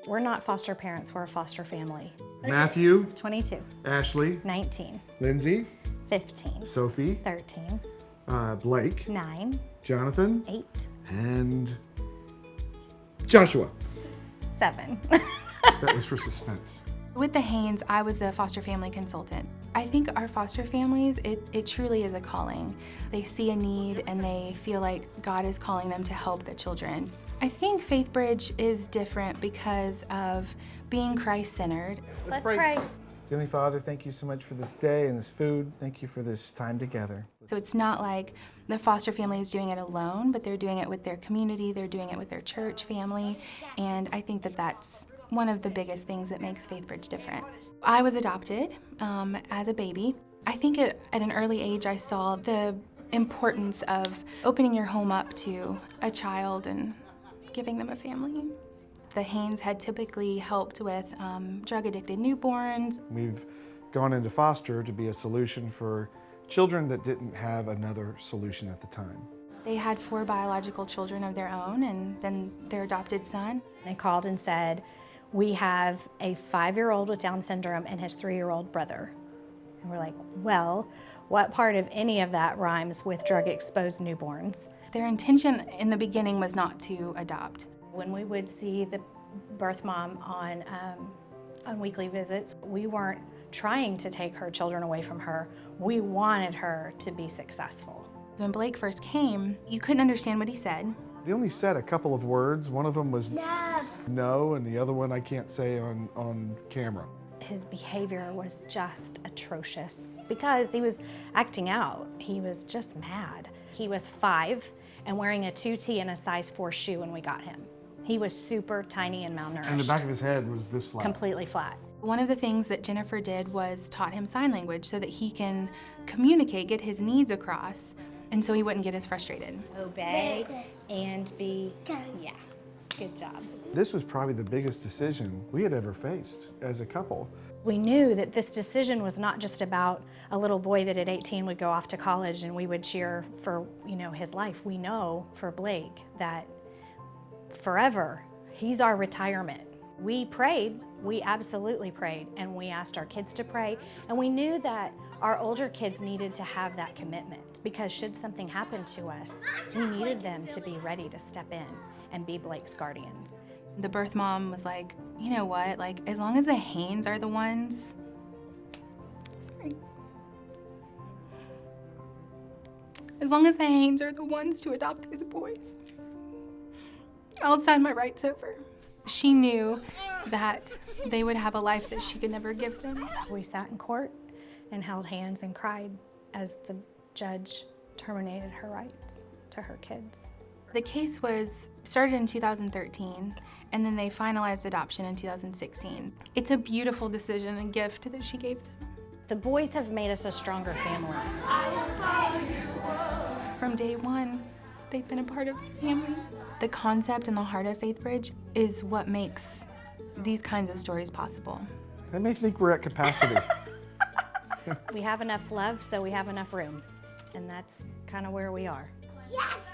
We're not foster parents, we're a foster family. Matthew, 22, Ashley, 19, Lindsay, 15, Sophie, 13, Blake, 9, Jonathan, 8, and Joshua. 7. That was for suspense. With the Haines, I was the foster family consultant. I think our foster families, it truly is a calling. They see a need and they feel like God is calling them to help the children. I think FaithBridge is different because of being Christ-centered. Let's pray. Heavenly Father, thank you so much for this day and this food. Thank you for this time together. So it's not like the foster family is doing it alone, but they're doing it with their community, they're doing it with their church family, and I think that that's one of the biggest things that makes FaithBridge different. I was adopted as a baby. I think at an early age I saw the importance of opening your home up to a child and giving them a family. The Haines had typically helped with drug-addicted newborns. We've gone into foster to be a solution for children that didn't have another solution at the time. They had 4 biological children of their own and then their adopted son. They called and said, we have a 5-year-old with Down syndrome and his 3-year-old brother. And we're like, well, what part of any of that rhymes with drug-exposed newborns? Their intention in the beginning was not to adopt. When we would see the birth mom on weekly visits, we weren't trying to take her children away from her. We wanted her to be successful. When Blake first came, you couldn't understand what he said. He only said a couple of words. One of them was no, and the other one I can't say on camera. His behavior was just atrocious because he was acting out. He was just mad. He was 5 and wearing a 2T and a size 4 shoe when we got him. He was super tiny and malnourished. And the back of his head was this flat. Completely flat. One of the things that Jennifer did was taught him sign language so that he can communicate, get his needs across, and so he wouldn't get as frustrated. Obey and be, yeah, good job. This was probably the biggest decision we had ever faced as a couple. We knew that this decision was not just about a little boy that at 18 would go off to college and we would cheer for, his life. We know for Blake that forever, he's our retirement. We prayed, we absolutely prayed, and we asked our kids to pray, and we knew that our older kids needed to have that commitment because should something happen to us, we needed them to be ready to step in and be Blake's guardians. The birth mom was like, you know what, like as long as the Haines are the ones, as long as the Haines are the ones to adopt these boys, I'll sign my rights over. She knew that they would have a life that she could never give them. We sat in court and held hands and cried as the judge terminated her rights to her kids. The case was started in 2013, and then they finalized adoption in 2016. It's a beautiful decision and gift that she gave them. The boys have made us a stronger family. From day one, they've been a part of the family. The concept and the heart of FaithBridge is what makes these kinds of stories possible. I may think we're at capacity. We have enough love, so we have enough room. And that's kind of where we are. Yes!